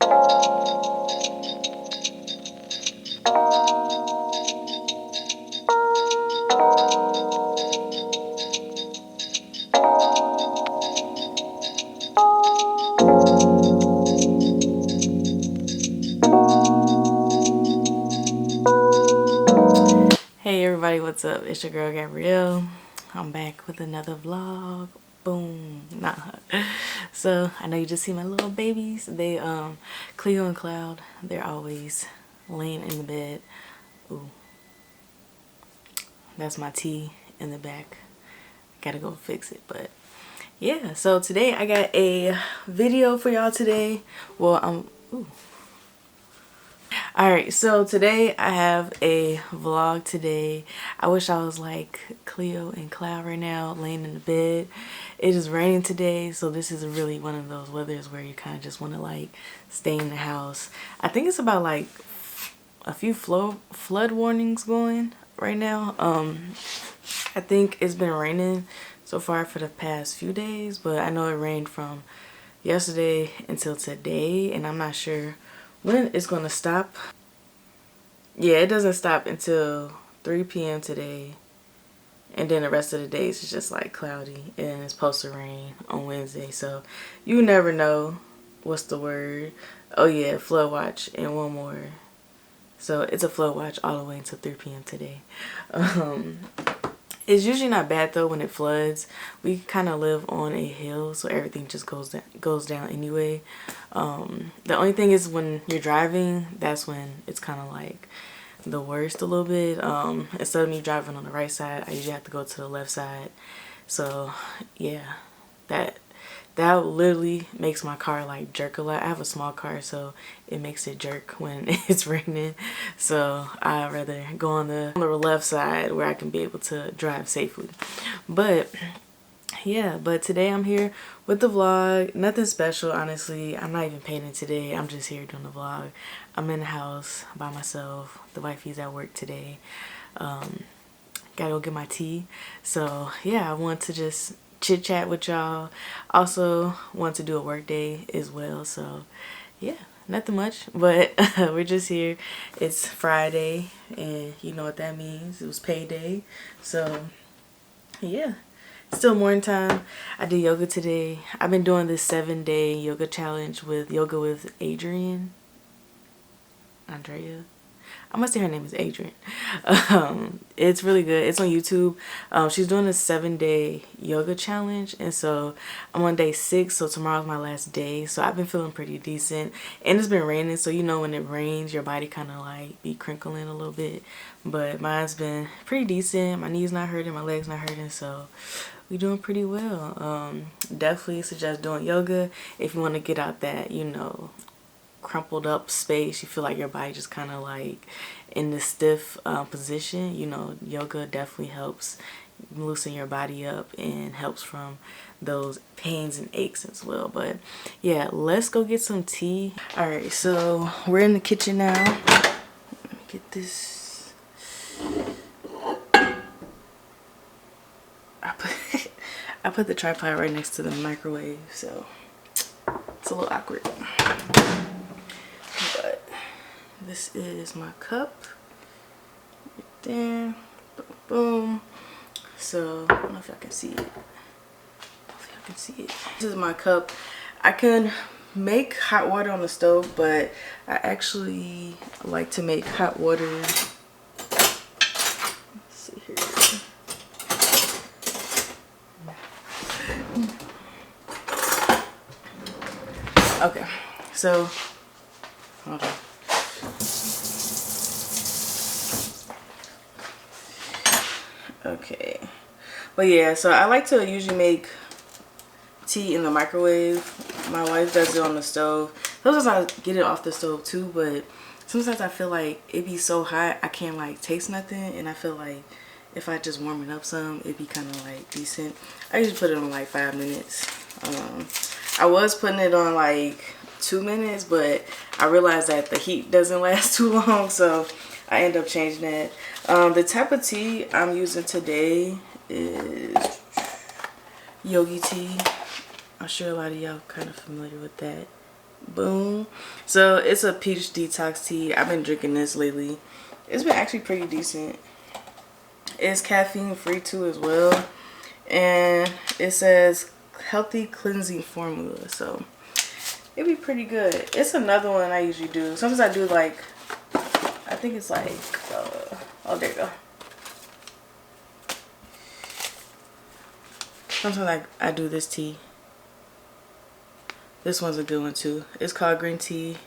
Hey everybody, what's up? It's your girl Gabrielle. I'm back with another vlog. Boom. Nah. So I know you just see my little babies. They Cleo and Cloud, they're always laying in the bed. Ooh. That's my tea in the back. Gotta go fix it, but yeah. So today I got a video for y'all today. Well, ooh. Alright, so today I have a vlog today. I wish I was like Cleo and Cloud right now, laying in the bed. It is raining today, so this is really one of those weathers where you kind of just want to like stay in the house. I think it's about like a few flood warnings going right now. I think it's been raining so far for the past few days, but I know it rained from yesterday until today, and I'm not sure when it's going to stop. Yeah, it doesn't stop until 3 p.m. today, and then the rest of the days it's just like cloudy, and it's supposed to rain on Wednesday, so you never know. What's the word? Oh yeah, flood watch and one more. So it's a flood watch all the way until 3 p.m. today. It's usually not bad though when it floods. We kind of live on a hill, so everything just goes down anyway. The only thing is when you're driving, that's when it's kind of like the worst a little bit. Instead of me driving on the right side, I usually have to go to the left side. So yeah, that literally makes my car like jerk a lot. I have a small car, so it makes it jerk when it's raining. So I'd rather go on the left side where I can be able to drive safely. But yeah, but today I'm here with the vlog. Nothing special, honestly. I'm not even painting today. I'm just here doing the vlog. I'm in the house by myself. The wifey's at work today. Gotta go get my tea. So yeah, I want to just chit chat with y'all. Also want to do a work day as well. So yeah, nothing much, but we're just here. It's Friday, and you know what that means. It was payday. So yeah, still morning time. I did yoga today. I've been doing this 7-day yoga challenge with Yoga with Andrea. I must say her name is Adrian. It's really good. It's on YouTube. She's doing a 7-day yoga challenge, and so I'm on day 6, so tomorrow's my last day. So I've been feeling pretty decent, and it's been raining, so you know when it rains your body kind of like be crinkling a little bit, but mine's been pretty decent. My knees not hurting, my legs not hurting, so we doing pretty well. Definitely suggest doing yoga if you want to get out that, you know, crumpled up space. You feel like your body just kind of like in this stiff position. You know, yoga definitely helps loosen your body up and helps from those pains and aches as well. But yeah, let's go get some tea. All right, so we're in the kitchen now. Let me get this. I put the tripod right next to the microwave, so it's a little awkward. But this is my cup right there. Boom, boom. So I don't know if y'all can see it. This is my cup. I can make hot water on the stove, but I actually like to make hot water. Let's see here. Okay, so hold on. Okay, but yeah, so I like to usually make tea in the microwave. My wife does it on the stove. Sometimes I get it off the stove too, but sometimes I feel like it be so hot I can't like taste nothing, and I feel like if I just warm it up some, it'd be kind of like decent. I usually put it on like 5 minutes. I was putting it on like 2 minutes, but I realized that the heat doesn't last too long, so I end up changing that. The type of tea I'm using today is yogi tea. I'm sure a lot of y'all kind of familiar with that. Boom. So it's a peach detox tea. I've been drinking this lately. It's been actually pretty decent. It's caffeine free too as well. And it says healthy cleansing formula. So it'd be pretty good. It's another one I usually do. Sometimes I do like, I think it's like, oh, there you go. Sometimes I do this tea. This one's a good one too. It's called green tea,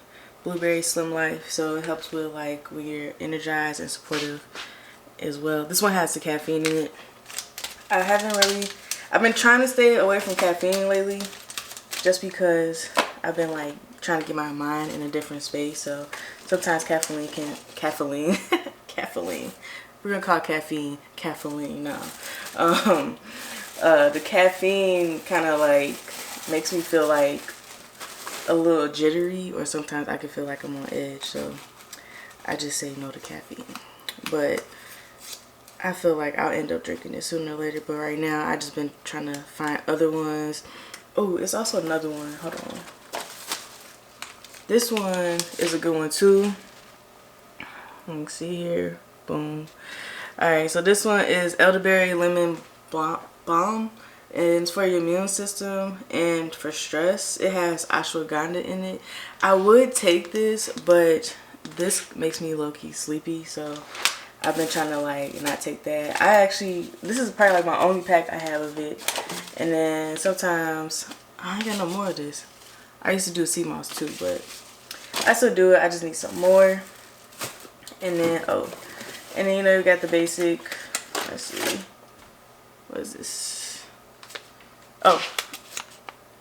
blueberry slim life. So it helps with like when you're energized and supportive as well. This one has the caffeine in it. I've been trying to stay away from caffeine lately just because I've been like trying to get my mind in a different space. So sometimes caffeine, we're gonna call caffeine now. The caffeine kind of like makes me feel like a little jittery, or sometimes I can feel like I'm on edge, so I just say no to caffeine. But I feel like I'll end up drinking it sooner or later, but right now I just been trying to find other ones. Oh, it's also another one. Hold on. This one is a good one too. Let me see here. Boom. Alright, so this one is elderberry lemon balm. And it's for your immune system and for stress. It has ashwagandha in it. I would take this, but this makes me low-key sleepy, so I've been trying to like not take that. This is probably like my only pack I have of it. And then sometimes I ain't got no more of this. I used to do sea moss too, but I still do it. I just need some more. And then you know, you got the basic. Let's see, what is this? Oh,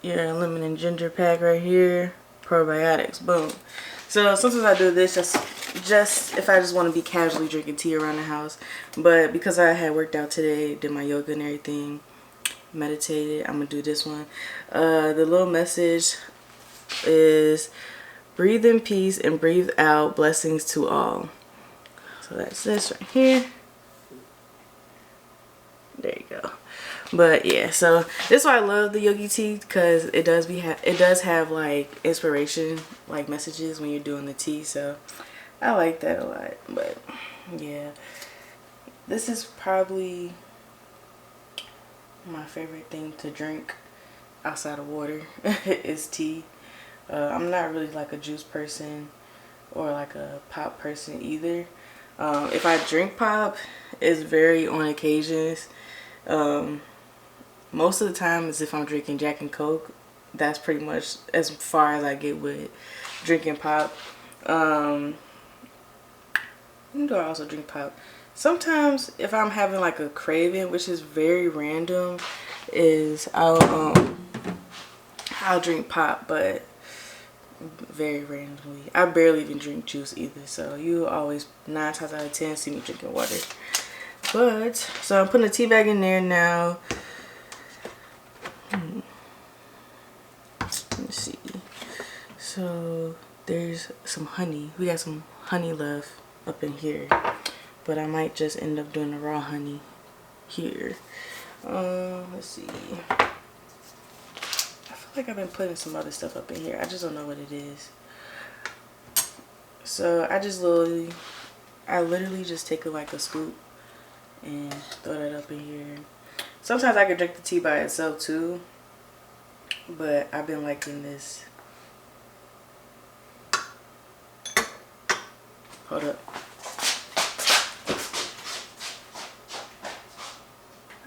your lemon and ginger pack right here. Probiotics. Boom. So sometimes I do this just if I just want to be casually drinking tea around the house. But because I had worked out today, did my yoga and everything, meditated, I'm gonna do this one. The little message is breathe in peace and breathe out blessings to all. So that's this right here. There you go. But yeah, so this is why I love the yogi tea, because it does have like inspiration, like messages when you're doing the tea. So I like that a lot. But yeah, this is probably my favorite thing to drink outside of water is tea. I'm not really like a juice person or like a pop person either. If I drink pop, it's very on occasions. Most of the time is if I'm drinking Jack and Coke. That's pretty much as far as I get with drinking pop. When do I also drink pop? Sometimes if I'm having like a craving, which is very random, is I'll drink pop, but very randomly. I barely even drink juice either, so you always 9 times out of 10 see me drinking water. But so I'm putting a tea bag in there now. Let's see. So there's some honey. We got some honey left up in here, but I might just end up doing the raw honey here. Let's see. I feel like I've been putting some other stuff up in here. I just don't know what it is. So I literally just take like a scoop and throw that up in here. Sometimes I could drink the tea by itself too, but I've been liking this. Hold up.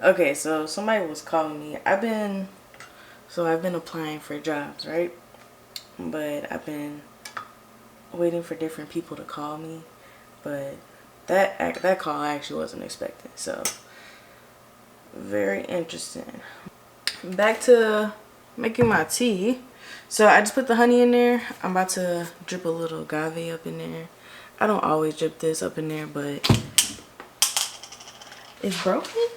Okay, so somebody was calling me. I've been applying for jobs, right? But I've been waiting for different people to call me, but that call I actually wasn't expecting. So very interesting. Back to making my tea. So I just put the honey in there. I'm about to drip a little agave up in there. I don't always drip this up in there, but it's broken.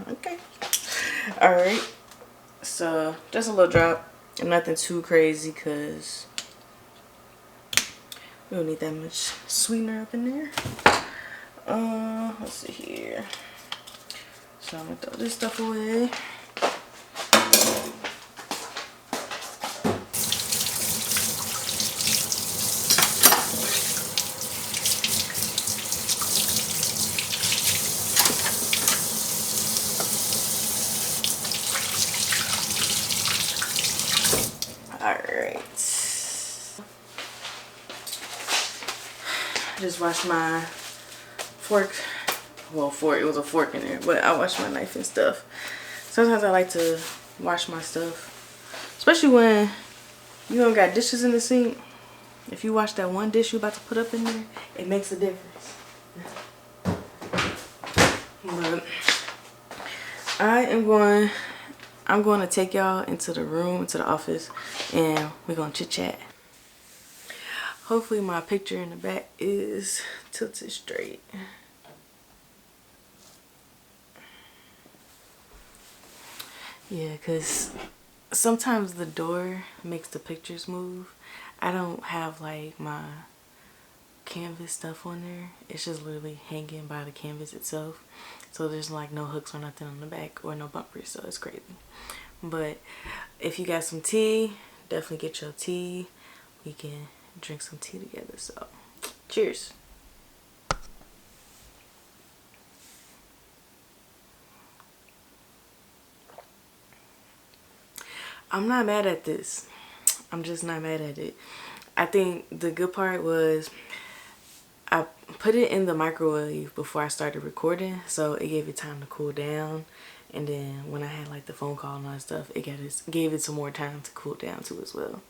Okay. All right. So just a little drop, nothing too crazy, because we don't need that much sweetener up in there. Let's see here. So I'm gonna throw this stuff away. I just washed my fork. Well, it was a fork in there, but I washed my knife and stuff. Sometimes I like to wash my stuff, especially when you don't got dishes in the sink. If you wash that one dish you about to put up in there, it makes a difference. But I'm going to take y'all into the room, into the office, and we're going to chit chat. Hopefully my picture in the back is tilted straight. Yeah, because sometimes the door makes the pictures move. I don't have like my canvas stuff on there. It's just literally hanging by the canvas itself. So there's like no hooks or nothing on the back or no bumpers, so it's crazy. But if you got some tea, definitely get your tea. We can drink some tea together. So cheers. I'm not mad at this. I'm just not mad at it. I think the good part was I put it in the microwave before I started recording, so it gave it time to cool down. And then when I had like the phone call and all that stuff, it gave it some more time to cool down too as well.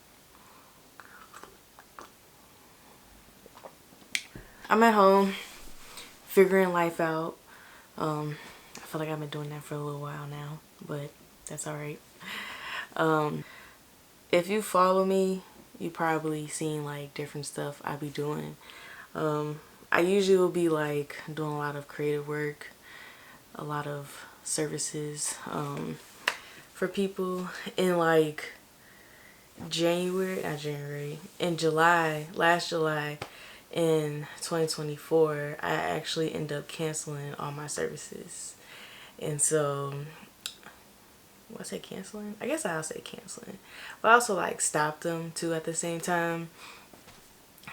I'm at home figuring life out. I feel like I've been doing that for a little while now, but that's alright. If you follow me, you probably seen like different stuff I be doing. I usually will be like doing a lot of creative work, a lot of services for people. In like in July, last July in 2024, I actually ended up canceling all my services. And so, what I say canceling? I guess I'll say canceling. But I also like stopped them too at the same time,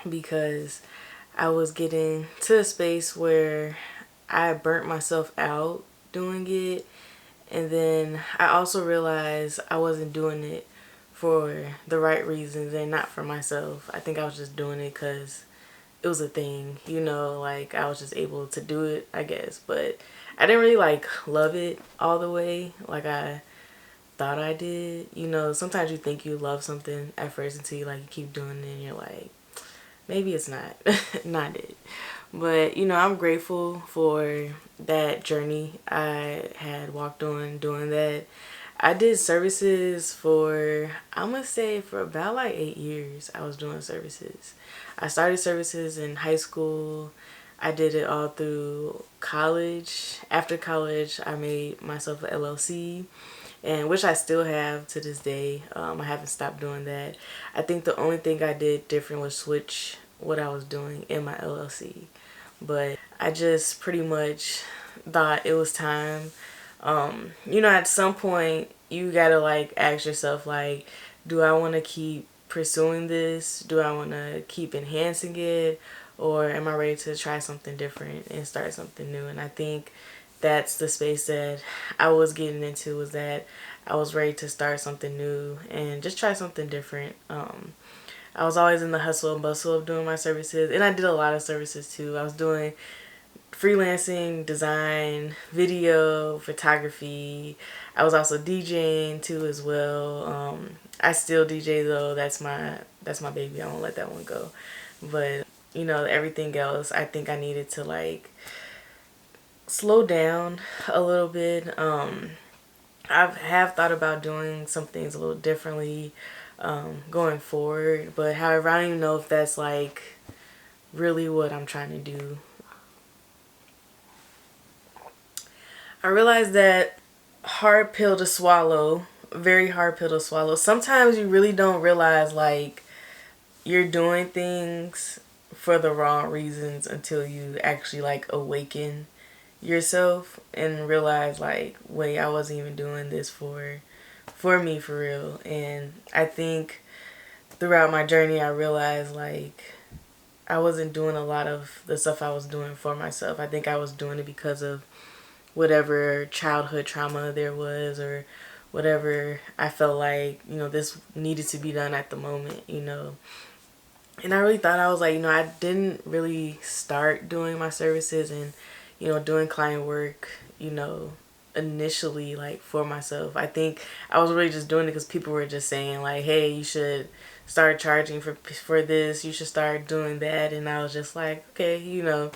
because I was getting to a space where I burnt myself out doing it. And then I also realized I wasn't doing it for the right reasons and not for myself. I think I was just doing it because it was a thing, you know, like I was just able to do it, I guess. But I didn't really like love it all the way like I thought I did. You know, sometimes you think you love something at first until you like you keep doing it and you're like, maybe it's not not it. But you know, I'm grateful for that journey I had walked on doing that. I did services for, I'm gonna say, for about like 8 years. I was doing services. I started services in high school. I did it all through college. After college, I made myself an LLC, and which I still have to this day. I haven't stopped doing that. I think the only thing I did different was switch what I was doing in my LLC. But I just pretty much thought it was time. You know, at some point you gotta like ask yourself, like, do I want to keep pursuing this? Do I want to keep enhancing it? Or am I ready to try something different and start something new? And I think that's the space that I was getting into, was that I was ready to start something new and just try something different. I was always in the hustle and bustle of doing my services, and I did a lot of services too. I was doing freelancing, design, video, photography. I was also DJing too as well. I still DJ though. That's my baby. I won't let that one go. But you know, everything else, I think I needed to like slow down a little bit. I have thought about doing some things a little differently going forward, but however, I don't even know if that's like really what I'm trying to do. I realized that hard pill to swallow, very hard pill to swallow. Sometimes you really don't realize like you're doing things for the wrong reasons until you actually like awaken yourself and realize like, wait, I wasn't even doing this for me for real. And I think throughout my journey I realized like I wasn't doing a lot of the stuff I was doing for myself. I think I was doing it because of whatever childhood trauma there was, or whatever I felt like, you know, this needed to be done at the moment, you know. And I really thought, I was like, I didn't really start doing my services and, doing client work, initially like for myself. I think I was really just doing it because people were just saying like, hey, you should start charging for this, you should start doing that. And I was just like, okay,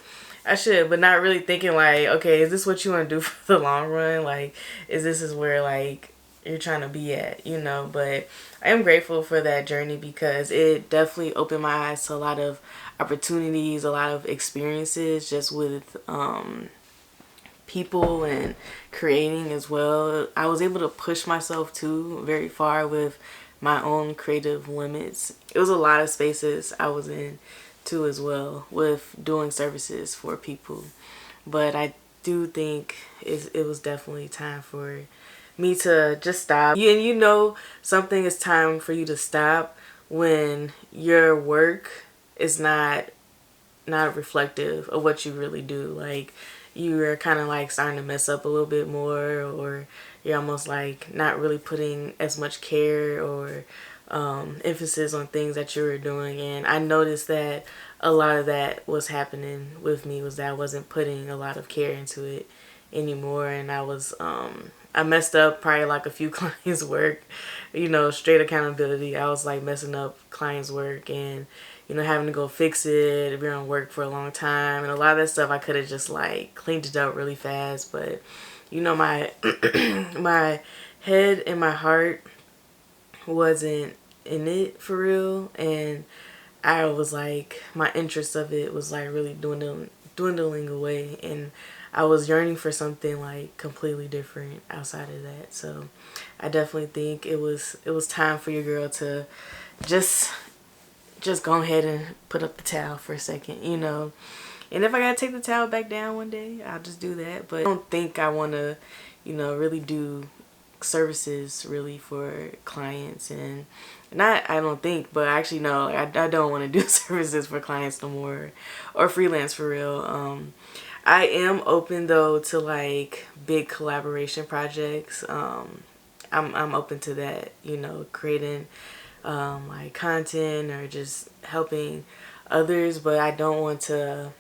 I should, but not really thinking like, okay, is this what you want to do for the long run? Like, is where like you're trying to be at, But I am grateful for that journey because it definitely opened my eyes to a lot of opportunities, a lot of experiences just with people and creating as well. I was able to push myself too very far with my own creative limits. It was a lot of spaces I was in too as well with doing services for people. But I do think it was definitely time for me to just stop. And something is time for you to stop when your work is not reflective of what you really do. Like, you are kind of like starting to mess up a little bit more, or you're almost like not really putting as much care or emphasis on things that you were doing. And I noticed that a lot of that was happening with me, was that I wasn't putting a lot of care into it anymore. And I messed up probably like a few clients' work, straight accountability. I was like messing up clients' work and having to go fix it, be on work for a long time. And a lot of that stuff I could have just like cleaned it up really fast. But, my, my head and my heart wasn't in it for real. And I was like, my interest of it was like really dwindling away. And I was yearning for something like completely different outside of that. So I definitely think it was time for your girl to just go ahead and put up the towel for a second, And if I gotta take the towel back down one day, I'll just do that. But I don't think I want to, really do services really for clients. And not, I don't think, but actually no, I don't want to do services for clients no more, or freelance for real. I am open though to like big collaboration projects. I'm open to that, creating like content or just helping others, but I don't want to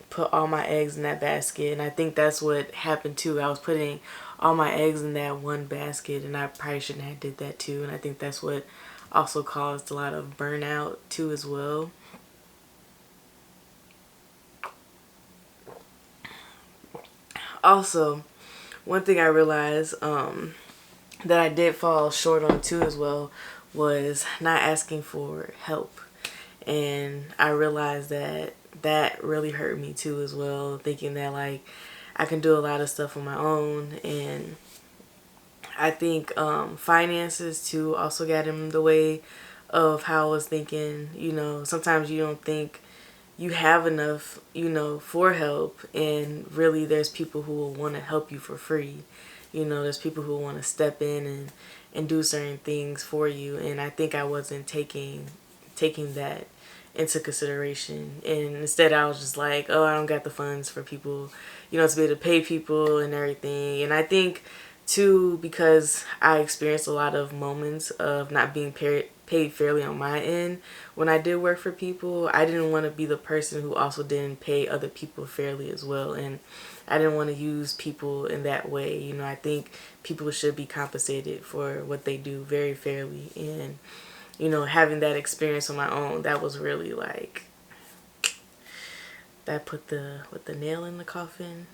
put all my eggs in that basket. And I think that's what happened too. I was putting all my eggs in that one basket, and I probably shouldn't have did that too. And I think that's what also caused a lot of burnout too as well. Also, one thing I realized that I did fall short on too as well was not asking for help. And I realized that that really hurt me too as well, thinking that like I can do a lot of stuff on my own. And I think finances too also got in the way of how I was thinking. Sometimes you don't think you have enough, for help, and really there's people who will want to help you for free. There's people who want to step in and do certain things for you. And I think I wasn't taking that into consideration. And instead I was just like, oh, I don't got the funds for people, to be able to pay people and everything. And I think too, because I experienced a lot of moments of not being paid fairly on my end when I did work for people, I didn't want to be the person who also didn't pay other people fairly as well. And I didn't want to use people in that way. I think people should be compensated for what they do very fairly. And having that experience on my own, that was really like, that put the nail in the coffin.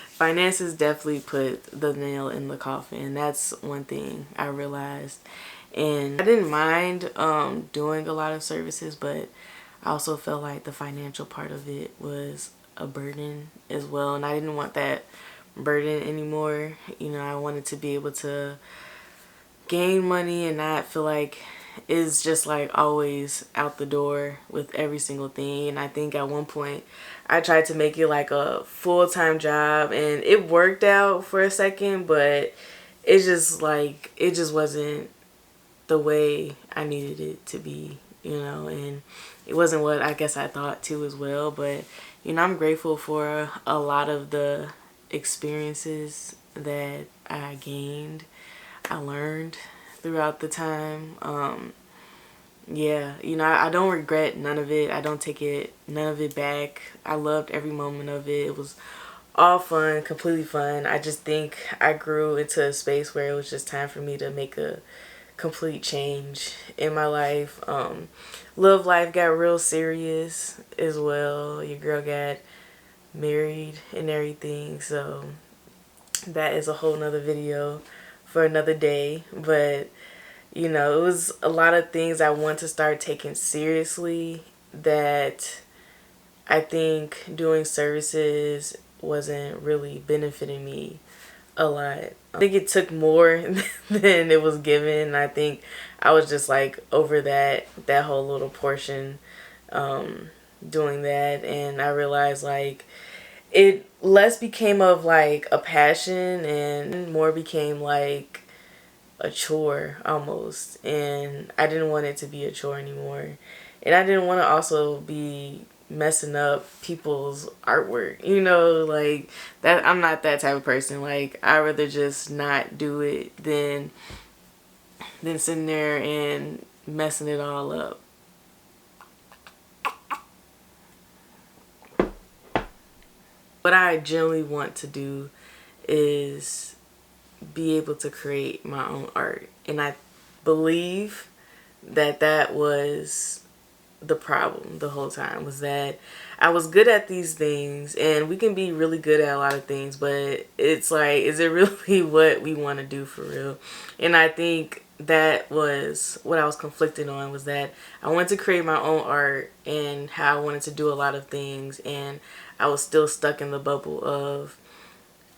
Finances definitely put the nail in the coffin. That's one thing I realized. And I didn't mind doing a lot of services, but I also felt like the financial part of it was a burden as well. And I didn't want that burden anymore. I wanted to be able to gain money and not feel like it's just like always out the door with every single thing. And I think at one point I tried to make it like a full-time job, and it worked out for a second, but it just wasn't the way I needed it to be, and it wasn't what I guess I thought too as well. But I'm grateful for a lot of the experiences that I gained, I learned throughout the time. yeah, you know, I don't regret none of it. I don't take none of it back. I loved every moment of it. It was all fun, completely fun. I just think I grew into a space where it was just time for me to make a complete change in my life. Love life got real serious as well. Your girl got married and everything, so that is a whole nother video for another day. But you know, it was a lot of things I want to start taking seriously that I think doing services wasn't really benefiting me a lot. I think it took more than it was given. I think I was just like over that whole little portion doing that, and I realized like it less became of like a passion and more became like a chore almost, and I didn't want it to be a chore anymore, and I didn't want to also be messing up people's artwork, you know, like that. I'm not that type of person. Like I'd rather just not do it than sitting there and messing it all up. What I generally want to do is be able to create my own art, and I believe that was the problem the whole time, was that I was good at these things, and we can be really good at a lot of things, but it's like, is it really what we want to do for real? And I think that was what I was conflicted on, was that I wanted to create my own art and how I wanted to do a lot of things, and I was still stuck in the bubble of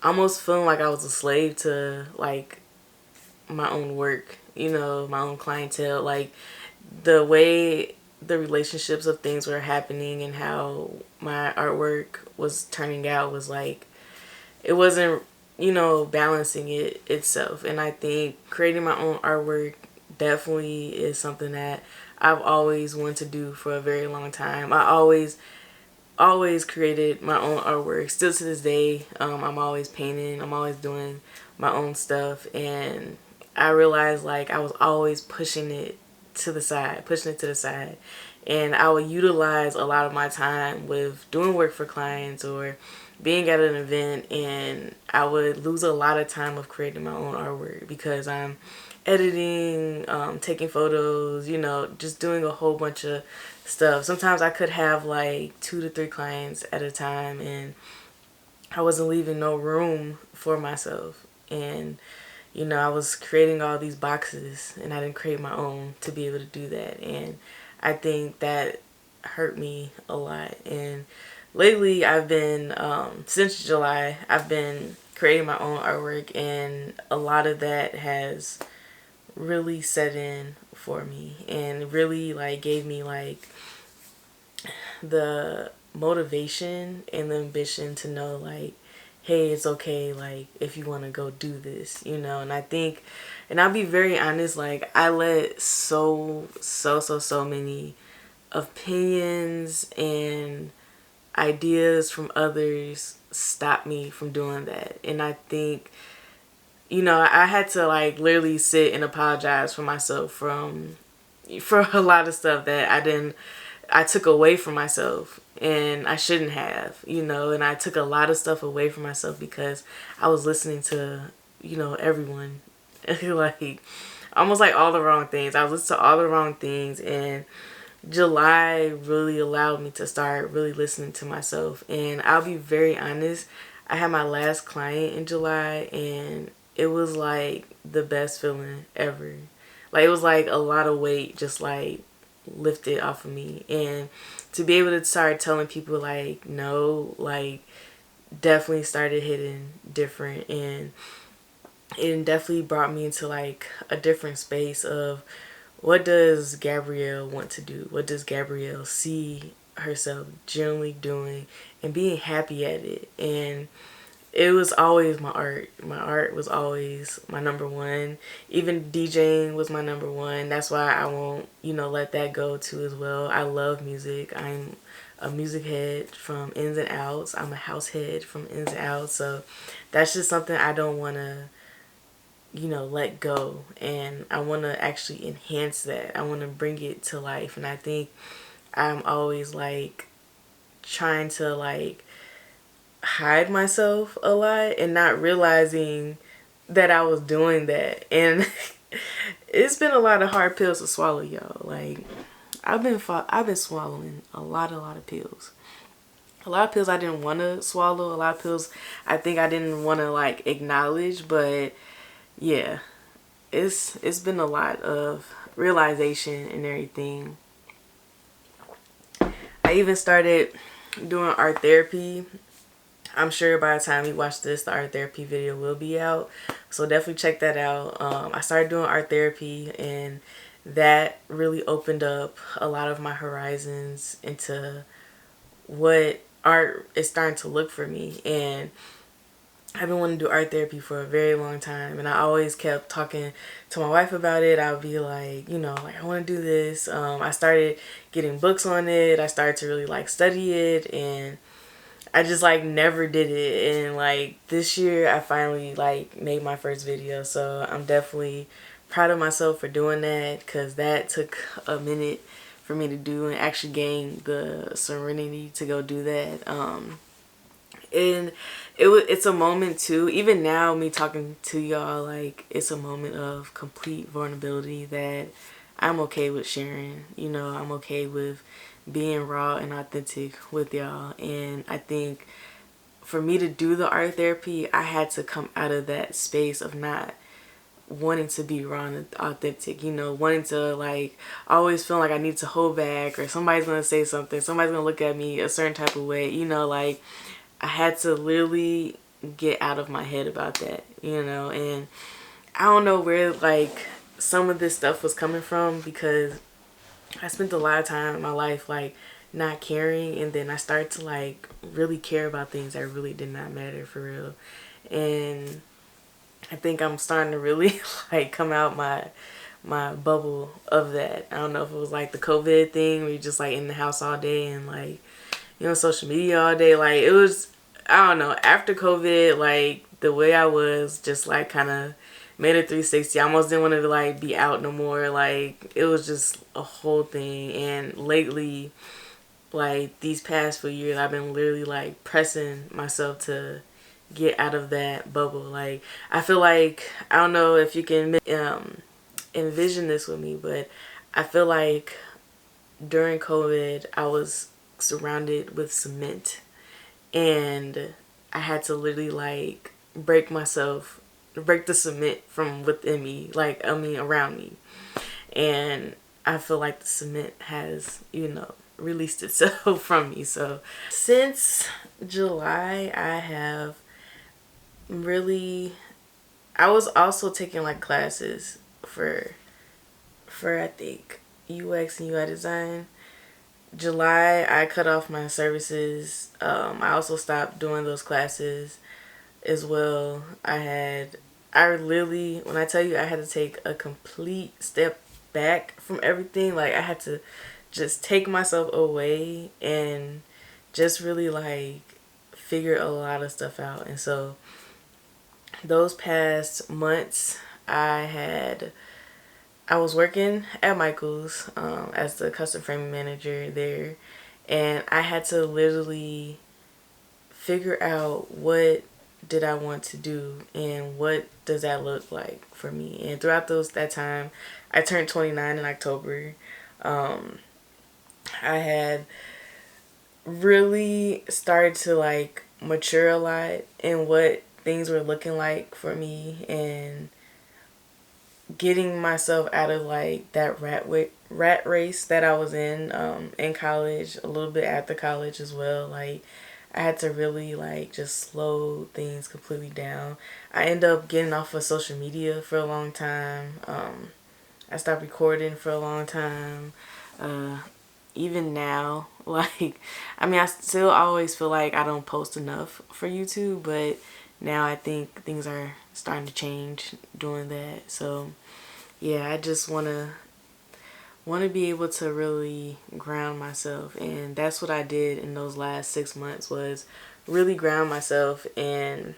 almost feeling like I was a slave to like my own work, you know, my own clientele, like the way the relationships of things were happening and how my artwork was turning out was like, it wasn't, you know, balancing itself. And I think creating my own artwork definitely is something that I've always wanted to do for a very long time. I always created my own artwork. Still to this day, I'm always painting. I'm always doing my own stuff, and I realized like I was always pushing it to the side, and I would utilize a lot of my time with doing work for clients or being at an event, and I would lose a lot of time of creating my own artwork because I'm editing, taking photos, you know, just doing a whole bunch of stuff. Sometimes I could have like 2 to 3 clients at a time, and I wasn't leaving no room for myself. And you know, I was creating all these boxes and I didn't create my own to be able to do that. And I think that hurt me a lot. And lately I've been, since July, I've been creating my own artwork, and a lot of that has really set in for me and really like gave me like the motivation and the ambition to know like, hey, it's okay, like if you want to go do this, you know. And I think, and I'll be very honest, like I let so many opinions and ideas from others stop me from doing that. And I think, you know, I had to like literally sit and apologize for myself for a lot of stuff that I took away from myself, and I shouldn't have, you know. And I took a lot of stuff away from myself because I was listening to, you know, everyone like almost like all the wrong things. I was listening to all the wrong things, and July really allowed me to start really listening to myself. And I'll be very honest, I had my last client in July, and it was like the best feeling ever. Like it was like a lot of weight just like lifted off of me, and to be able to start telling people like no, like definitely started hitting different, and it definitely brought me into like a different space of what does Gabrielle want to do? What does Gabrielle see herself generally doing and being happy at it? And it was always my art. My art was always my number one. Even DJing was my number one. That's why I won't, you know, let that go too as well. I love music. I'm a music head from ins and outs. I'm a house head from ins and outs. So that's just something I don't want to you know, let go, and I want to actually enhance that. I want to bring it to life. And I think I'm always like trying to like hide myself a lot and not realizing that I was doing that. And it's been a lot of hard pills to swallow, y'all. Like I've been swallowing a lot of pills. A lot of pills I didn't want to swallow. A lot of pills I think I didn't want to like acknowledge, but yeah, it's been a lot of realization and everything. I even started doing art therapy. I'm sure by the time you watch this, the art therapy video will be out. So definitely check that out. I started doing art therapy, and that really opened up a lot of my horizons into what art is starting to look for me. And I've been wanting to do art therapy for a very long time, and I always kept talking to my wife about it. I would be like, you know, like I want to do this. I started getting books on it. I started to really like study it, and I just like never did it. And like this year I finally like made my first video, so I'm definitely proud of myself for doing that, because that took a minute for me to do and actually gain the serenity to go do that. And it's a moment too, even now me talking to y'all, like it's a moment of complete vulnerability that I'm okay with sharing. You know, I'm okay with being raw and authentic with y'all. And I think for me to do the art therapy, I had to come out of that space of not wanting to be raw and authentic, you know, wanting to like always feel like I need to hold back, or somebody's gonna say something, somebody's gonna look at me a certain type of way, you know. Like I had to literally get out of my head about that, you know. And I don't know where like some of this stuff was coming from, because I spent a lot of time in my life like not caring, and then I started to like really care about things that really did not matter for real. And I think I'm starting to really like come out my bubble of that. I don't know if it was like the COVID thing where you're just like in the house all day and like, you know, social media all day. Like it was, I don't know, after COVID, like the way I was just like kind of made a 360. I almost didn't want to like be out no more. Like it was just a whole thing. And lately, like these past few years, I've been literally like pressing myself to get out of that bubble. Like I feel like, I don't know if you can envision this with me, but I feel like during COVID I was surrounded with cement, and I had to literally like break the cement from within me, like I mean around me. And I feel like the cement has, you know, released itself from me. So since July, I was also taking like classes for I think UX and UI design. July, I cut off my services. I also stopped doing those classes as well. I literally, when I tell you I had to take a complete step back from everything, like I had to just take myself away and just really like figure a lot of stuff out. And so those past months, I was working at Michael's as the custom framing manager there, and I had to literally figure out what did I want to do and what does that look like for me. And throughout that time, I turned 29 in October. I had really started to like mature a lot in what things were looking like for me, and getting myself out of like that rat race that I was in college, a little bit after college as well. Like I had to really like just slow things completely down. I ended up getting off of social media for a long time. I stopped recording for a long time. Even now, like, I mean, I still always feel like I don't post enough for YouTube, but now I think things are starting to change doing that. So yeah, I just want to be able to really ground myself, and that's what I did in those last 6 months, was really ground myself and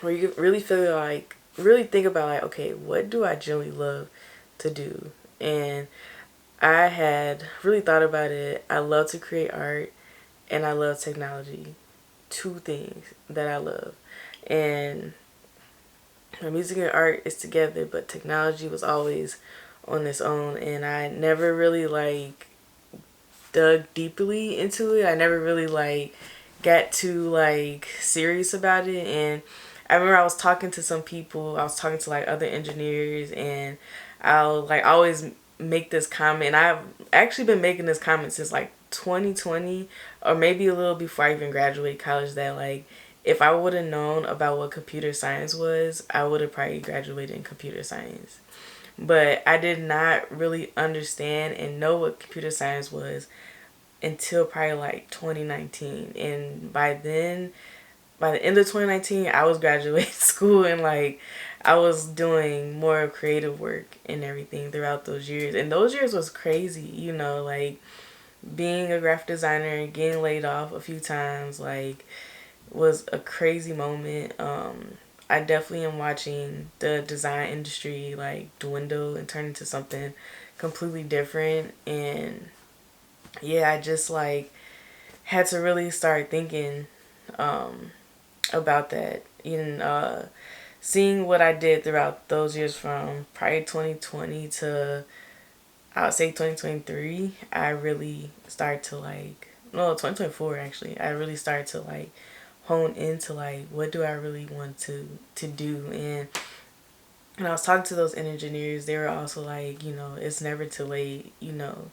really feel like really think about like, okay, what do I generally love to do? And I had really thought about it. I love to create art and I love technology. Two things that I love. And my music and art is together, but technology was always on its own, and I never really like dug deeply into it. I never really like got too like serious about it. And I remember I was talking to some people, I was talking to like other engineers, and I'll like always make this comment. And I've actually been making this comment since like 2020, or maybe a little before I even graduated college, that like if I would have known about what computer science was, I would have probably graduated in computer science. But I did not really understand and know what computer science was until probably like 2019. And by then, by the end of 2019, I was graduating school, and like I was doing more creative work and everything throughout those years. And those years was crazy, you know, like being a graphic designer and getting laid off a few times, like was a crazy moment. I definitely am watching the design industry like dwindle and turn into something completely different. And yeah, I just like had to really start thinking um, about that. And seeing what I did throughout those years from probably 2020 to I would say 2023, I really started to like, no, 2024 actually, I really started to like hone into like what do I really want to do. And when I was talking to those engineers, they were also like, you know, it's never too late, you know,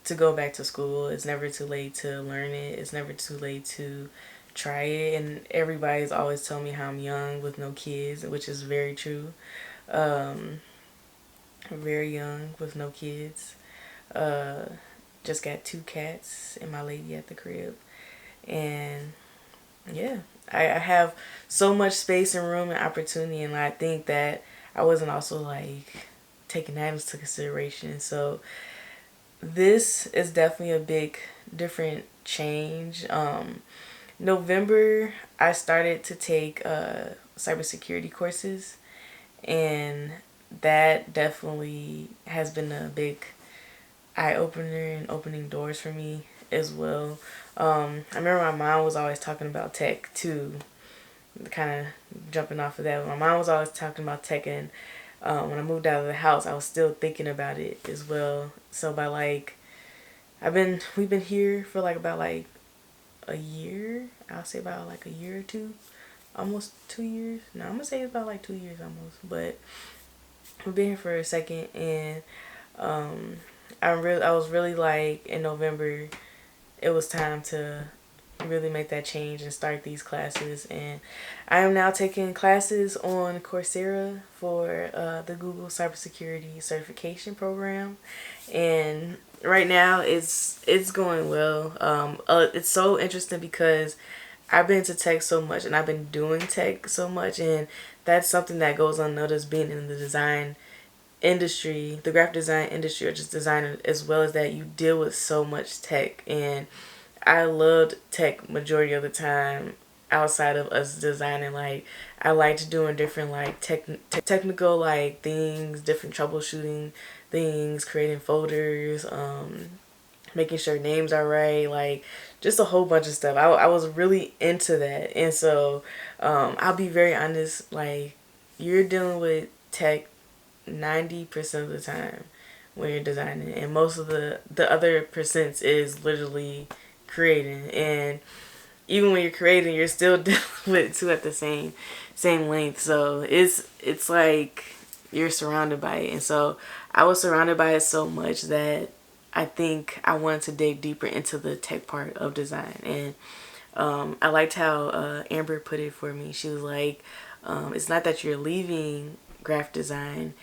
to go back to school. It's never too late to learn it. It's never too late to try it. And everybody's always telling me how I'm young with no kids, which is very true. Um, very young with no kids. Uh, just got 2 cats and my lady at the crib. And yeah, I have so much space and room and opportunity, and I think that I wasn't also like taking that into consideration. So this is definitely a big different change. November I started to take cybersecurity courses, and that definitely has been a big eye opener and opening doors for me as well. I remember my mom was always talking about tech too, kind of jumping off of that. My mom was always talking about tech, and when I moved out of the house, I was still thinking about it as well. So by like, we've been here for like about like a year. I'll say about like a year or two, almost 2 years. No, I'm gonna say it's about like 2 years almost. But we've been here for a second, and um, I was really like in November, it was time to really make that change and start these classes. And I am now taking classes on Coursera for the Google Cybersecurity Certification Program, and right now it's going well. It's so interesting because I've been into tech so much and I've been doing tech so much, and that's something that goes unnoticed being in the design industry, the graphic design industry, or just design, as well as that you deal with so much tech. And I loved tech majority of the time outside of us designing. Like I liked doing different like technical like things, different troubleshooting things, creating folders, making sure names are right, like just a whole bunch of stuff. I was really into that. And so I'll be very honest, like you're dealing with tech 90% of the time when you're designing, and most of the other percents is literally creating. And even when you're creating, you're still dealing with it too at the same length. So it's like you're surrounded by it. And so I was surrounded by it so much that I think I wanted to dig deeper into the tech part of design. And I liked how Amber put it for me. She was like, it's not that you're leaving graphic design,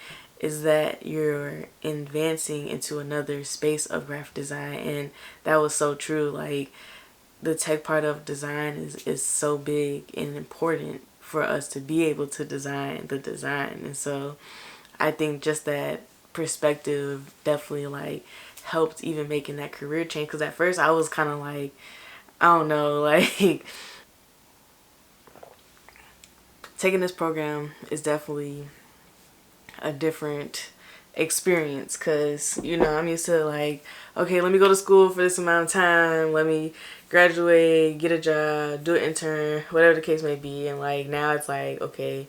is that you're advancing into another space of graphic design. And that was so true. Like the tech part of design is so big and important for us to be able to design the design. And so I think just that perspective definitely like helped even making that career change. Because at first I was kind of like, I don't know, like taking this program is definitely a different experience, because you know I'm used to like, okay, let me go to school for this amount of time, let me graduate, get a job, do an intern, whatever the case may be. And like now it's like, okay,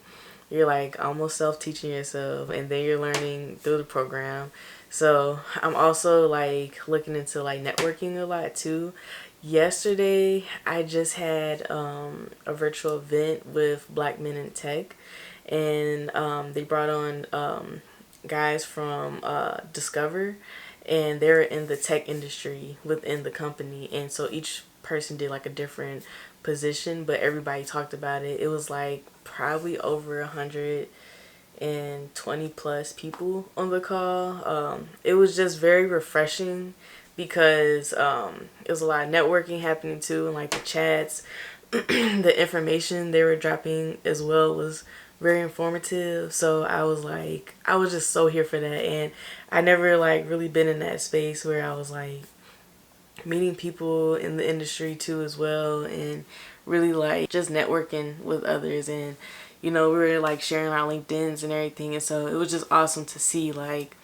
you're like almost self-teaching yourself, and then you're learning through the program. So I'm also like looking into like networking a lot too. Yesterday I just had a virtual event with Black Men in Tech, and they brought on guys from Discover, and they're in the tech industry within the company. And so each person did like a different position, but everybody talked about it. It was like probably over 120 plus people on the call. It was just very refreshing because it was a lot of networking happening too, and like the chats, the information they were dropping as well was very informative. So I was like, I was just so here for that. And I never like really been in that space where I was like meeting people in the industry too as well, and really like just networking with others. And you know, we were like sharing our LinkedIns and everything, and so it was just awesome to see like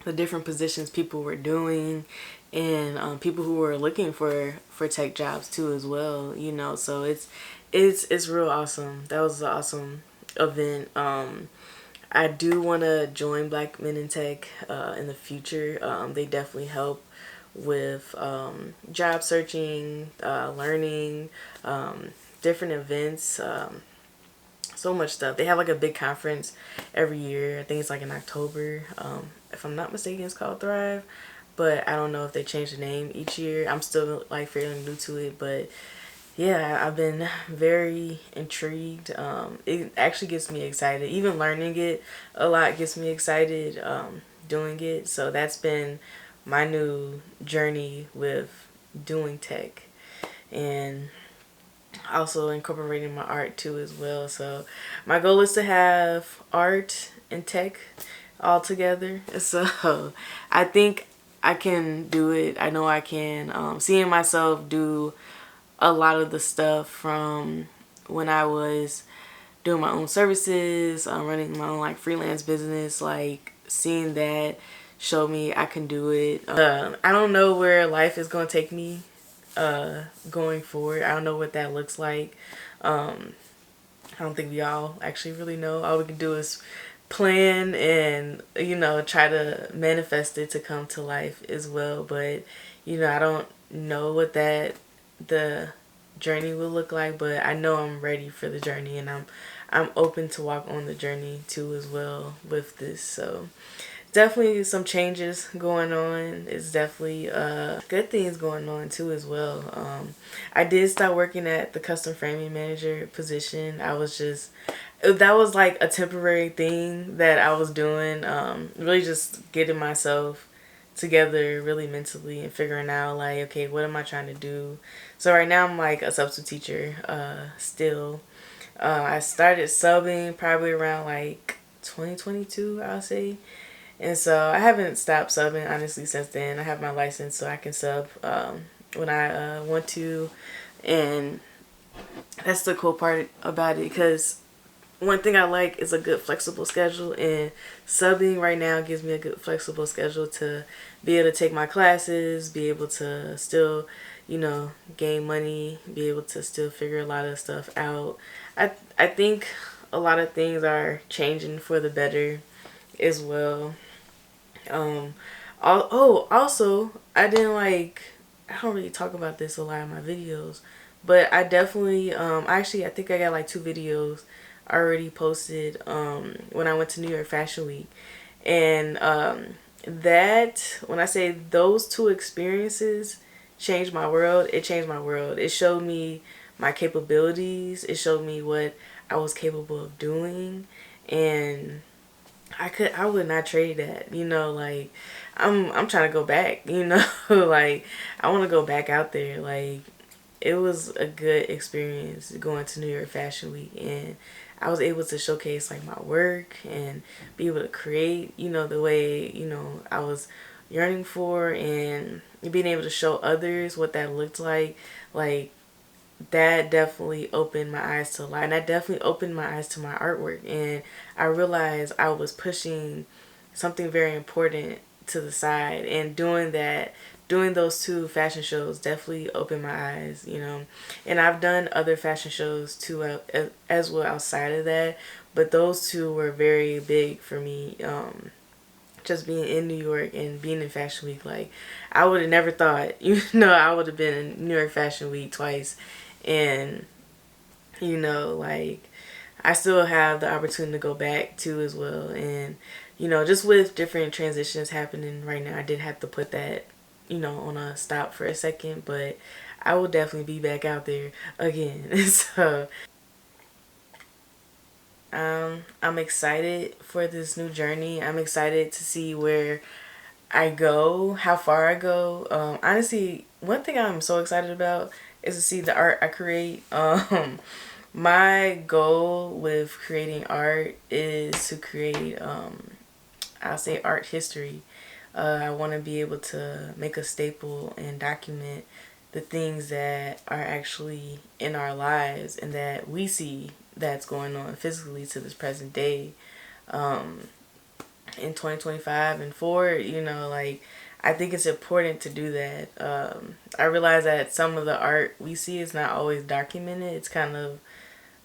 the different positions people were doing, and people who were looking for tech jobs too as well, you know. So it's real awesome. That was an awesome event. I do want to join Black Men in Tech in the future. They definitely help with job searching, learning, different events, so much stuff. They have like a big conference every year. I think it's like in October. If I'm not mistaken, it's called Thrive, but I don't know if they change the name each year. I'm still like fairly new to it, but yeah, I've been very intrigued. It actually gets me excited. Even learning it a lot gets me excited, doing it. So that's been my new journey with doing tech, and also incorporating my art too as well. So my goal is to have art and tech all together. So I think I can do it. I know I can. Seeing myself do a lot of the stuff from when I was doing my own services, running my own like freelance business, like seeing that showed me I can do it. I don't know where life is going to take me going forward. I don't know what that looks like. I don't think we all actually really know. All we can do is plan and, you know, try to manifest it to come to life as well. But, you know, I don't know what the journey will look like, but I know I'm ready for the journey, and I'm open to walk on the journey too as well with this. So definitely some changes going on. It's definitely good things going on too as well. I did start working at the custom framing manager position. That was like a temporary thing that I was doing, really just getting myself together really mentally and figuring out like, okay, what am I trying to do? So right now I'm like a substitute teacher still. I started subbing probably around like 2022, I'll say. And so I haven't stopped subbing honestly since then. I have my license, so I can sub when I want to. And that's the cool part about it, because one thing I like is a good flexible schedule, and subbing right now gives me a good flexible schedule to be able to take my classes, be able to still, you know, gain money, be able to still figure a lot of stuff out. I think a lot of things are changing for the better as well. Also, I don't really talk about this a lot in my videos, but I definitely, actually, I think I got like 2 videos already posted, when I went to New York Fashion Week. And, that, when I say those 2 experiences changed my world, it changed my world. It showed me my capabilities. It showed me what I was capable of doing, and I would not trade that, you know. Like I'm trying to go back, you know. Like I want to go back out there. Like it was a good experience going to New York Fashion Week, and I was able to showcase like my work and be able to create, you know, the way, you know, I was yearning for, and being able to show others what that looked like that definitely opened my eyes to a lot. And that definitely opened my eyes to my artwork. And I realized I was pushing something very important to the side. And doing those two fashion shows definitely opened my eyes, you know. And I've done other fashion shows too, as well, outside of that. But those two were very big for me. Just being in New York and being in Fashion Week, like, I would have never thought, you know, I would have been in New York Fashion Week twice. And, you know, like, I still have the opportunity to go back too as well. And, you know, just with different transitions happening right now, I did have to put that, you know, on a stop for a second. But I will definitely be back out there again. So I'm excited for this new journey. I'm excited to see where I go, how far I go. Honestly, one thing I'm so excited about is to see the art I create. My goal with creating art is to create, I'll say, art history. I want to be able to make a staple and document the things that are actually in our lives and that we see that's going on physically to this present day. In 2025 and forward, you know, like, I think it's important to do that. I realize that some of the art we see is not always documented. It's kind of,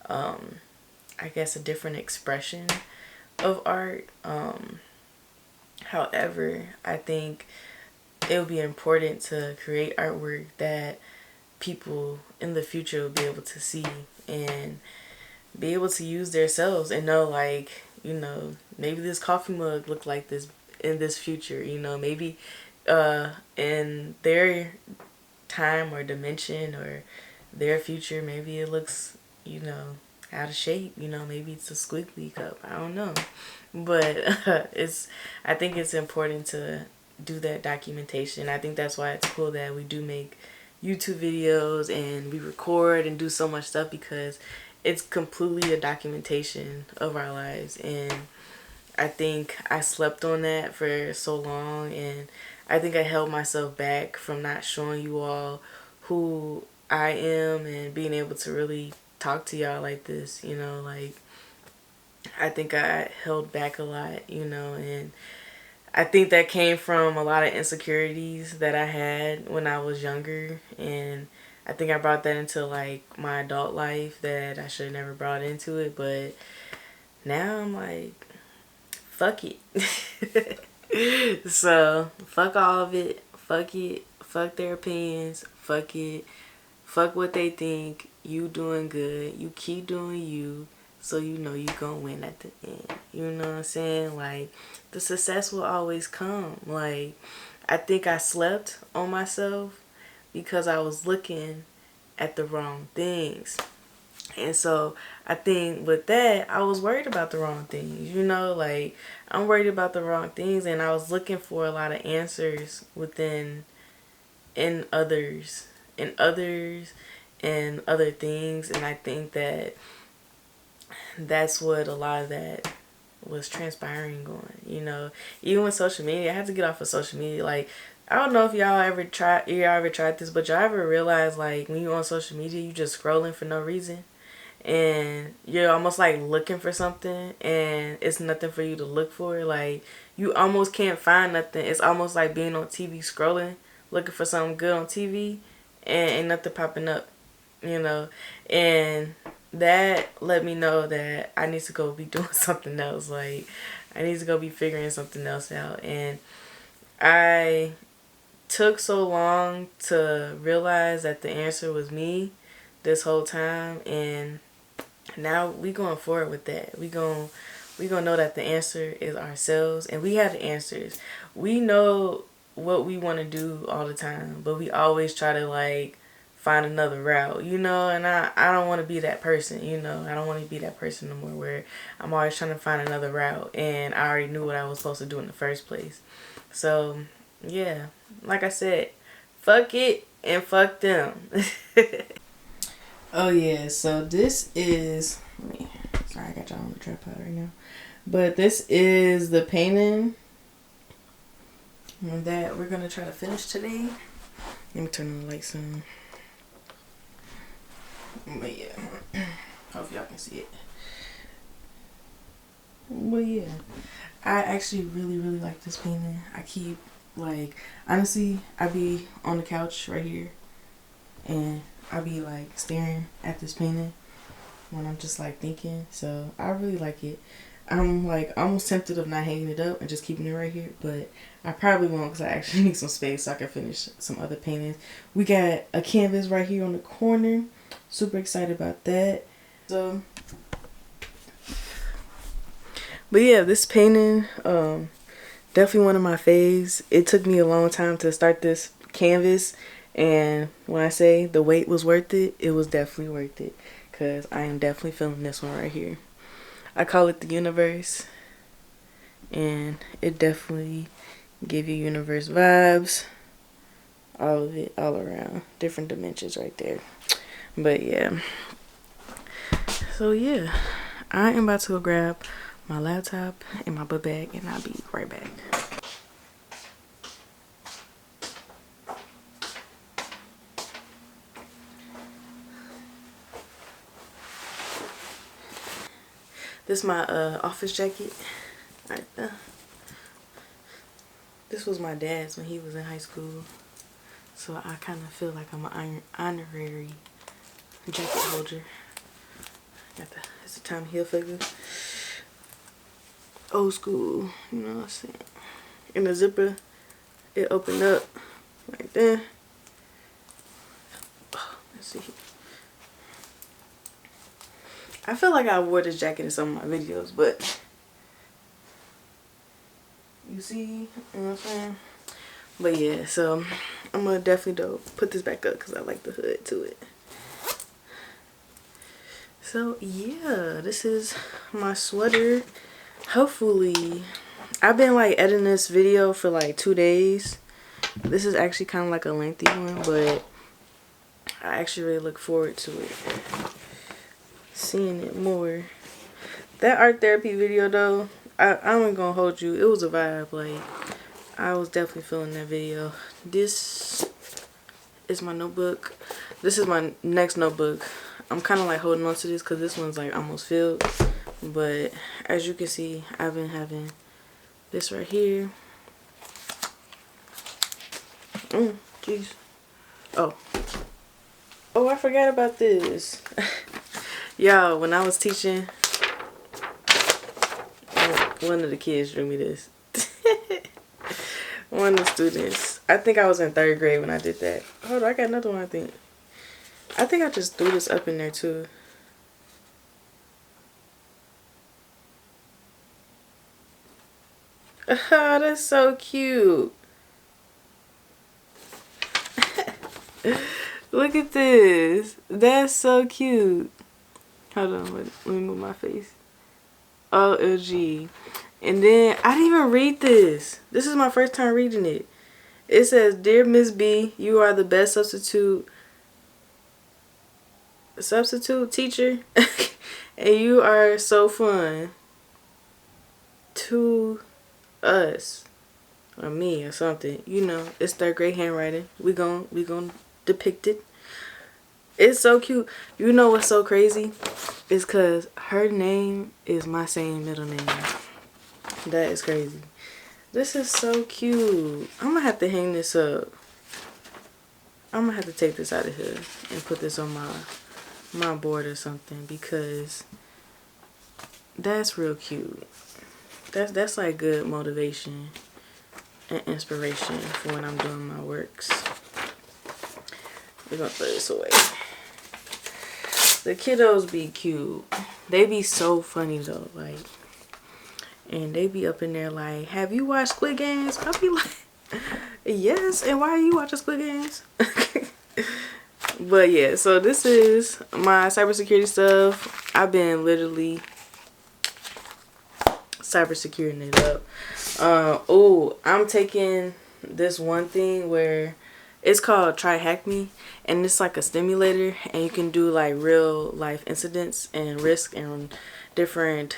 I guess, a different expression of art. However, I think it would be important to create artwork that people in the future will be able to see and be able to use themselves and know, like, you know, maybe this coffee mug look like this in this future, you know, maybe in their time or dimension or their future, maybe it looks, you know, out of shape, you know, maybe it's a squiggly cup, I don't know. But I think it's important to do that documentation. I think that's why it's cool that we do make YouTube videos and we record and do so much stuff, because it's completely a documentation of our lives. And I think I slept on that for so long, and I think I held myself back from not showing you all who I am and being able to really talk to y'all like this, you know, like, I think I held back a lot, you know. And I think that came from a lot of insecurities that I had when I was younger, and I think I brought that into, like, my adult life that I should have never brought into it. But now I'm like, fuck it. So fuck all of it. Fuck it. Fuck their opinions. Fuck it. Fuck what they think. You doing good. You keep doing you. So you know you gonna win at the end. You know what I'm saying? Like, the success will always come. Like, I think I slept on myself because I was looking at the wrong things. And so I think with that, I was worried about the wrong things. You know, like, I'm worried about the wrong things, and I was looking for a lot of answers in others, and other things. And I think that that's what a lot of that was transpiring on, you know. Even with social media, I had to get off of social media. Like, I don't know if y'all ever tried this, but y'all ever realize, like, when you on social media, you just scrolling for no reason, and you're almost like looking for something, and it's nothing for you to look for. Like, you almost can't find nothing. It's almost like being on TV scrolling, looking for something good on TV, and ain't nothing popping up, you know. And that let me know that I need to go be doing something else. Like, I need to go be figuring something else out. And I took so long to realize that the answer was me this whole time, and now we going forward with that. We gonna know that the answer is ourselves, and we have the answers. We know what we want to do all the time, but we always try to, like, find another route, you know. And I don't want to be that person, you know. I don't want to be that person no more, where I'm always trying to find another route and I already knew what I was supposed to do in the first place. So yeah, like I said, fuck it and fuck them. Oh yeah, so this is, sorry, I got y'all on the tripod right now, but this is the painting that we're gonna try to finish today. Let me turn on the lights on. But yeah, hope y'all can see it. But yeah, I actually really like this painting. I keep, like, honestly, I be on the couch right here and I be like staring at this painting when I'm just like thinking. So I really like it. I'm like almost tempted of not hanging it up and just keeping it right here, but I probably won't because I actually need some space so I can finish some other paintings. We got a canvas right here on the corner. Super excited about that. So, but yeah, this painting, definitely one of my faves. It took me a long time to start this canvas, and when I say the wait was worth it, it was definitely worth it, because I am definitely feeling this one right here. I call it the universe, and it definitely give you universe vibes. All of it, all around. Different dimensions right there. But yeah. So yeah, I am about to go grab my laptop and my book bag, and I'll be right back. This is my office jacket right there. This was my dad's when he was in high school, so I kind of feel like I'm an honorary jacket holder. Got the it's a Tommy Hilfiger, old school, you know what I'm saying. And the zipper, it opened up like that. Let's see. I feel like I wore this jacket in some of my videos, but you see, you know what I'm saying? But yeah, so I'm gonna definitely put this back up because I like the hood to it. So yeah, this is my sweater. Hopefully, I've been like editing this video for like 2 days. This is actually kind of like a lengthy one, but I actually really look forward to it. Seeing it more. That art therapy video though, I'm gonna hold you. It was a vibe. Like, I was definitely feeling that video. This is my notebook. This is my next notebook. I'm kind of like holding on to this because this one's like almost filled. But as you can see, I've been having this right here. Jeez. Oh, I forgot about this. Y'all, when I was teaching, one of the kids drew me this. One of the students. I think I was in 3rd grade when I did that. Hold on, I got another one, I think. I think I just threw this up in there too. Oh, that's so cute. Look at this. That's so cute. Hold on, let me move my face. OMG. And then I didn't even read this. This is my first time reading it. It says, "Dear Miss B, you are the best substitute teacher and you are so fun to us," or me or something. You know, it's 3rd grade handwriting. We gon' depict it. It's so cute. You know what's so crazy? It's cause her name is my same middle name. That is crazy. This is so cute. I'm gonna have to hang this up. I'm gonna have to take this out of here and put this on my board or something, because that's real cute. That's like good motivation and inspiration for when I'm doing my works. We're gonna throw this away. The kiddos be cute. They be so funny though, like, and they be up in there like, "Have you watched Squid Games?" I'll be like, "Yes, and why are you watching Squid Games?" But yeah, so this is my cybersecurity stuff. I've been literally cybersecuring it up. Oh, I'm taking this one thing where it's called Try Hack Me, and it's like a simulator, and you can do like real life incidents and risk and different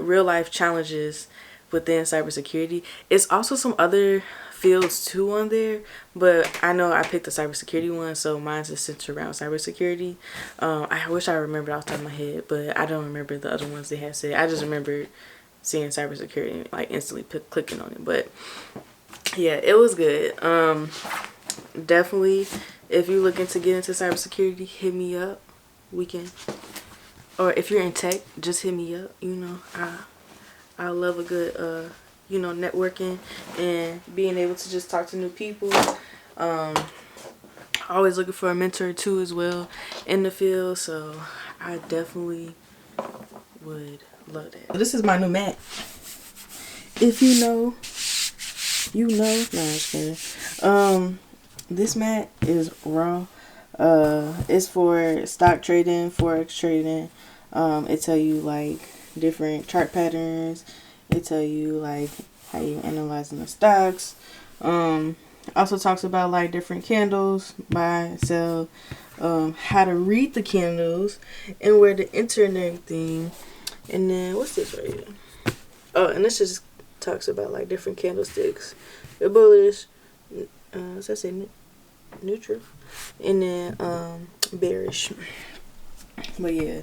real life challenges within cybersecurity. It's also some other fields too on there, but I know I picked the cybersecurity one, so mine's just centered around cybersecurity. I wish I remembered off the top of my head, but I don't remember the other ones they had said. I just remember seeing cybersecurity, like instantly clicking on it. But yeah, it was good. Definitely, if you're looking to get into cybersecurity, hit me up. We can, or if you're in tech, just hit me up. You know, I love a good you know, networking and being able to just talk to new people. Always looking for a mentor too as well in the field, so I definitely would love that. This is my new mat. If you know, you know. No, I'm just kidding. This mat is raw. It's for stock trading, forex trading. It tell you like different chart patterns. It tell you like how you analyzing the stocks. Also talks about like different candles, buy, sell, how to read the candles, and where to enter and everything. And then what's this right here? Oh, and this just talks about like different candlesticks. The bullish, does that say neutral? And then bearish. But yeah,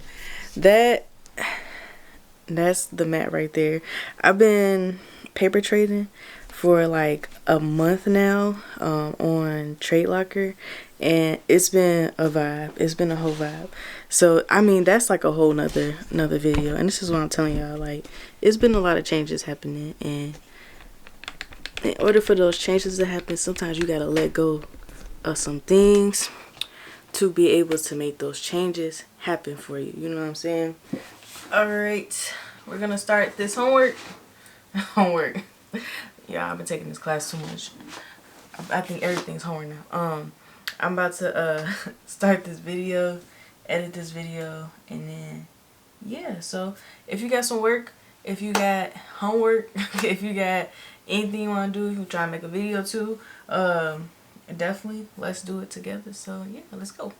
that's the mat right there. I've been paper trading for like a month now on Trade Locker, and it's been a vibe. It's been a whole vibe. So I mean, that's like a whole another video, and this is what I'm telling y'all. Like, it's been a lot of changes happening, and in order for those changes to happen, sometimes you gotta let go of some things to be able to make those changes happen for you. You know what I'm saying? Alright, we're gonna start this homework. Yeah, I've been taking this class too much. I think everything's homework now. I'm about to start this video, edit this video, and then yeah. So if you got some work, if you got homework, if you got anything you want to do, you try to make a video too, definitely let's do it together. So yeah, let's go.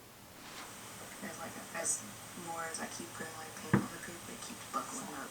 As more as I keep putting like paint on the paper, it keeps buckling up.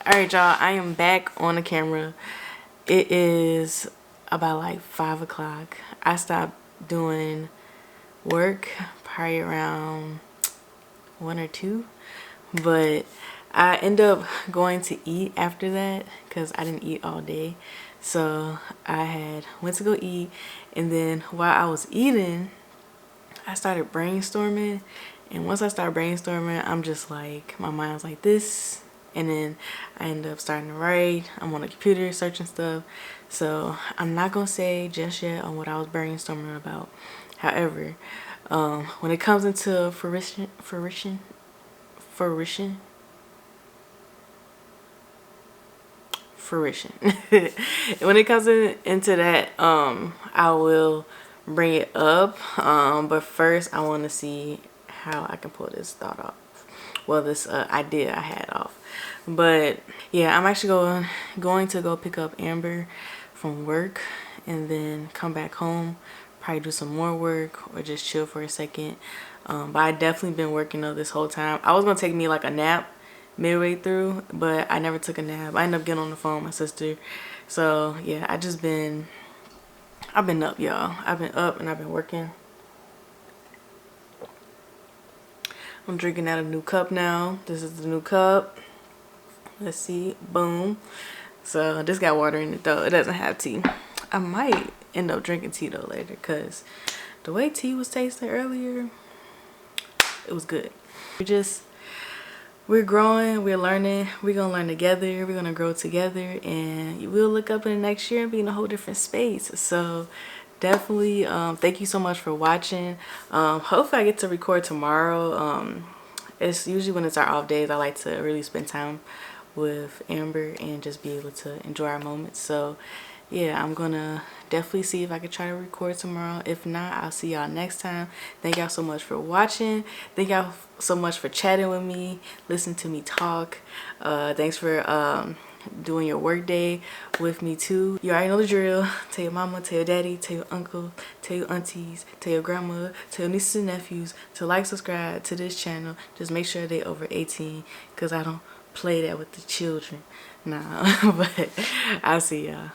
Alright, y'all, I am back on the camera. It is about like 5 o'clock. I stopped doing work probably around 1 or 2, but I end up going to eat after that because I didn't eat all day. So I went to go eat, and then while I was eating, I started brainstorming. And once I start brainstorming, I'm just like, my mind's like this. And then I end up starting to write. I'm on the computer searching stuff. So I'm not going to say just yet on what I was brainstorming about. However, when it comes into fruition, when it comes into that, I will bring it up. But first, I want to see how I can pull this thought off. Well, this idea I had off. But yeah, I'm actually going to go pick up Amber from work and then come back home, probably do some more work or just chill for a second. But I definitely been working though this whole time. I was gonna take me like a nap midway through, but I never took a nap. I ended up getting on the phone with my sister. So yeah, I've been up, y'all. I've been up and I've been working. I'm drinking out a new cup now. This is the new cup. Let's see. Boom. So this got water in it though. It doesn't have tea. I might end up drinking tea though later, because the way tea was tasting earlier, it was good. We're growing, we're learning, we're gonna learn together, we're gonna grow together, and we'll look up in the next year and be in a whole different space. So definitely thank you so much for watching. Hopefully I get to record tomorrow. It's usually when it's our off days, I like to really spend time with Amber and just be able to enjoy our moments. So yeah, I'm gonna definitely see if I can try to record tomorrow. If not, I'll see y'all next time. Thank y'all so much for watching. Thank y'all so much for chatting with me, listening to me talk. Thanks for doing your work day with me too. You already know the drill. Tell your mama, tell your daddy, tell your uncle, tell your aunties, tell your grandma, tell your nieces and nephews to like, subscribe to this channel. Just make sure they over 18, because I don't play that with the children. Nah. But I'll see y'all.